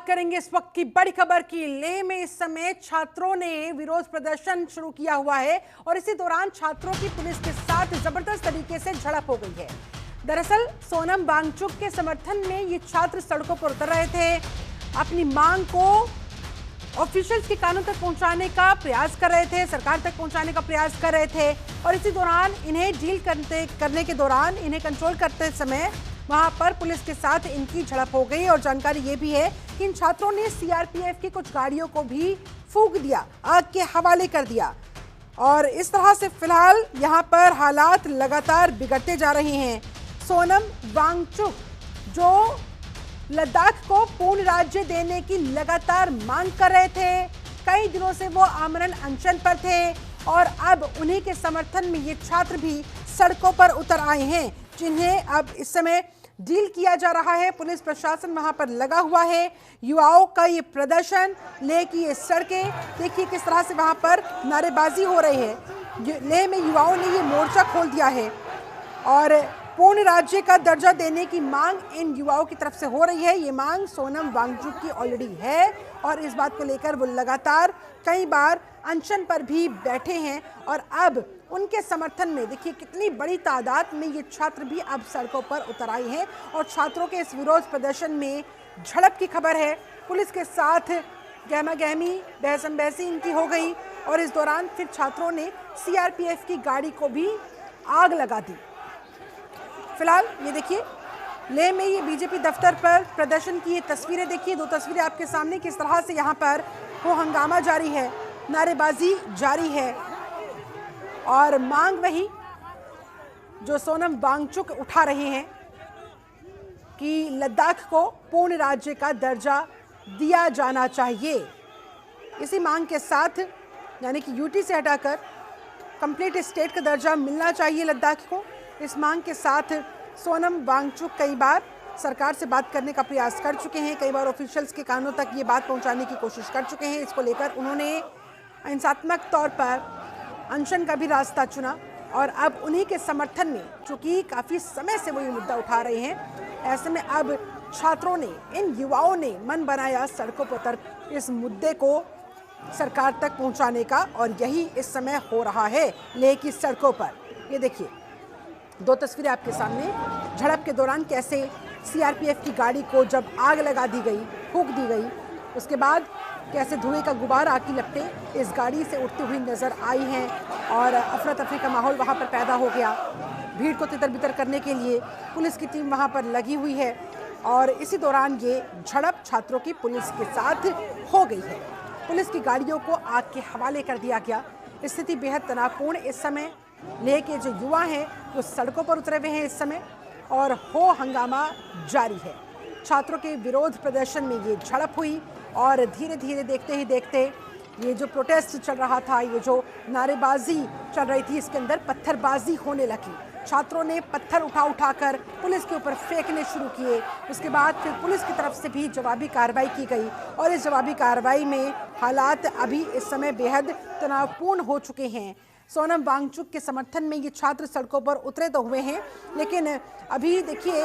करेंगे इस वक्त की बड़ी खबर की। लेह में इस समय छात्रों ने विरोध प्रदर्शन शुरू किया हुआ है और इसी दौरान छात्रों की पुलिस के साथ जबरदस्त तरीके से झड़प हो गई है। दरअसल सोनम वांगचुक के समर्थन में ये छात्र सड़कों पर उतर रहे थे, अपनी मांग को ऑफिशियल्स के कानों तक पहुंचाने का प्रयास कर रहे थे, सरकार तक पहुंचाने का प्रयास कर रहे थे। और इसी दौरान इन्हें डील करने के दौरान इन्हें कंट्रोल करते समय वहां पर पुलिस के साथ इनकी झड़प हो गई। और जानकारी ये भी है कि इन छात्रों ने सीआरपीएफ की कुछ गाड़ियों को भी फूंक दिया, आग के हवाले कर दिया। और इस तरह से फिलहाल यहां पर हालात लगातार बिगड़ते जा रहे हैं। सोनम वांगचुक जो लद्दाख को पूर्ण राज्य देने की लगातार मांग कर रहे थे, कई दिनों से वो आमरण अनशन पर थे और अब उन्हीं के समर्थन में ये छात्र भी सड़कों पर उतर आए हैं, जिन्हें अब इस समय डील किया जा रहा है। पुलिस प्रशासन वहां पर लगा हुआ है। युवाओं का ये प्रदर्शन, लेह की ये सड़कें, देखिए किस तरह से वहां पर नारेबाजी हो रही है। लेह में युवाओं ने ये मोर्चा खोल दिया है और पूर्ण राज्य का दर्जा देने की मांग इन युवाओं की तरफ से हो रही है। ये मांग सोनम वांगचुक की ऑलरेडी है और इस बात को लेकर वो लगातार कई बार अनशन पर भी बैठे हैं और अब उनके समर्थन में देखिए कितनी बड़ी तादाद में ये छात्र भी अब सड़कों पर उतर आए हैं। और छात्रों के इस विरोध प्रदर्शन में झड़प की खबर है, पुलिस के साथ गहमा गहमी बहसम बहसी इनकी हो गई और इस दौरान फिर छात्रों ने सीआरपीएफ की गाड़ी को भी आग लगा दी। फिलहाल ये देखिए लेह में ये बीजेपी दफ्तर पर प्रदर्शन की ये तस्वीरें देखिए, दो तस्वीरें आपके सामने, किस तरह से यहाँ पर वो हंगामा जारी है, नारेबाजी जारी है और मांग वही जो सोनम वांगचुक उठा रहे हैं कि लद्दाख को पूर्ण राज्य का दर्जा दिया जाना चाहिए। इसी मांग के साथ यानी कि यूटी से हटाकर कंप्लीट स्टेट का दर्जा मिलना चाहिए लद्दाख को। इस मांग के साथ सोनम वांगचुक कई बार सरकार से बात करने का प्रयास कर चुके हैं, कई बार ऑफिशियल्स के कानों तक ये बात पहुंचाने की कोशिश कर चुके हैं। इसको लेकर उन्होंने हिंसात्मक तौर पर अनशन का भी रास्ता चुना और अब उन्हीं के समर्थन में, चूंकि काफ़ी समय से वो ये मुद्दा उठा रहे हैं, ऐसे में अब छात्रों ने, इन युवाओं ने मन बनाया सड़कों पर उतर इस मुद्दे को सरकार तक पहुंचाने का और यही इस समय हो रहा है लेह की सड़कों पर। ये देखिए दो तस्वीरें आपके सामने, झड़प के दौरान कैसे सीआरपीएफ की गाड़ी को जब आग लगा दी गई, फूंक दी गई, उसके बाद कैसे धुएं का गुबार आग की लपटें इस गाड़ी से उठती हुई नजर आई हैं और अफरा तफरी का माहौल वहां पर पैदा हो गया। भीड़ को तितर बितर करने के लिए पुलिस की टीम वहां पर लगी हुई है और इसी दौरान ये झड़प छात्रों की पुलिस के साथ हो गई है। पुलिस की गाड़ियों को आग के हवाले कर दिया गया। स्थिति बेहद तनावपूर्ण इस समय। लेह के जो युवा हैं वो सड़कों पर उतरे हुए हैं इस समय और हो हंगामा जारी है। छात्रों के विरोध प्रदर्शन में ये झड़प हुई और धीरे धीरे देखते ही देखते ये जो प्रोटेस्ट चल रहा था, ये जो नारेबाजी चल रही थी, इसके अंदर पत्थरबाजी होने लगी। छात्रों ने पत्थर उठाकर पुलिस के ऊपर फेंकने शुरू किए। उसके बाद फिर पुलिस की तरफ से भी जवाबी कार्रवाई की गई और इस जवाबी कार्रवाई में हालात अभी इस समय बेहद तनावपूर्ण हो चुके हैं। सोनम वांगचुक के समर्थन में ये छात्र सड़कों पर उतरे तो हुए हैं, लेकिन अभी देखिए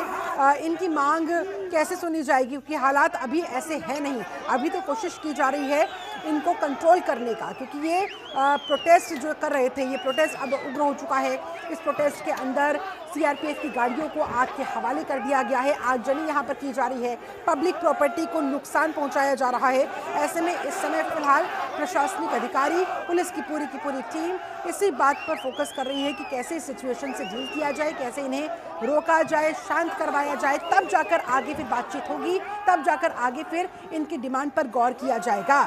इनकी मांग कैसे सुनी जाएगी, क्योंकि हालात अभी ऐसे हैं नहीं। अभी तो कोशिश की जा रही है इनको कंट्रोल करने का, क्योंकि ये प्रोटेस्ट जो कर रहे थे, ये प्रोटेस्ट अब उग्र हो चुका है। इस प्रोटेस्ट के अंदर सीआरपीएफ की गाड़ियों को आग के हवाले कर दिया गया है, आगजनी यहाँ पर की जा रही है, पब्लिक प्रॉपर्टी को नुकसान पहुँचाया जा रहा है। ऐसे में इस समय फिलहाल प्रशासनिक अधिकारी, पुलिस की पूरी टीम इसी बात पर फोकस कर रही है कि कैसे इस सिचुएशन से डील किया जाए, कैसे इन्हें रोका जाए, शांत करवाया जाए, तब जाकर आगे फिर बातचीत होगी, तब जाकर आगे फिर इनकी डिमांड पर गौर किया जाएगा।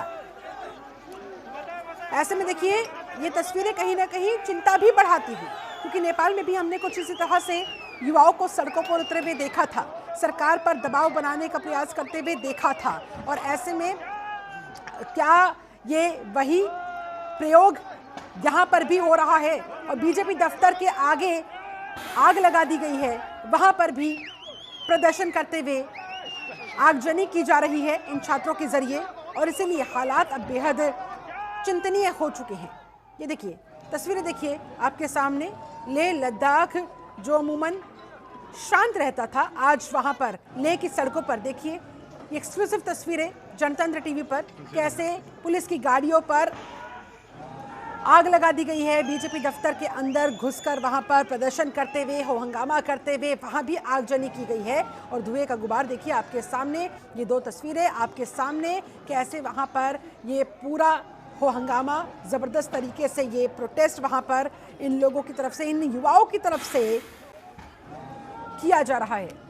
ऐसे में देखिए ये तस्वीरें कहीं ना कहीं चिंता भी बढ़ाती हुई, क्योंकि नेपाल में भी हमने कुछ इसी तरह से युवाओं को सड़कों पर उतरे हुए देखा था, सरकार पर दबाव बनाने का प्रयास करते हुए देखा था। और ऐसे में क्या ये वही प्रयोग यहाँ पर भी हो रहा है? और बीजेपी दफ्तर के आगे आग लगा दी गई है, वहाँ पर भी प्रदर्शन करते हुए आगजनी की जा रही है इन छात्रों के जरिए और इसीलिए हालात अब बेहद चिंतनीय हो चुके हैं। ये देखिए तस्वीरें देखिए आपके सामने, लेह लद्दाख जो अमूमन शांत रहता था, आज वहाँ पर लेह की सड़कों पर देखिए ये एक्सक्लूसिव तस्वीरें जनतंत्र टीवी पर, कैसे पुलिस की गाड़ियों पर आग लगा दी गई है। बीजेपी दफ्तर के अंदर घुसकर वहां पर प्रदर्शन करते हुए, हो हंगामा करते हुए वहां भी आगजनी की गई है और धुएं का गुबार देखिए आपके सामने। ये दो तस्वीरें आपके सामने, कैसे वहां पर ये पूरा हो हंगामा, जबरदस्त तरीके से ये प्रोटेस्ट वहां पर इन लोगों की तरफ से, इन युवाओं की तरफ से किया जा रहा है।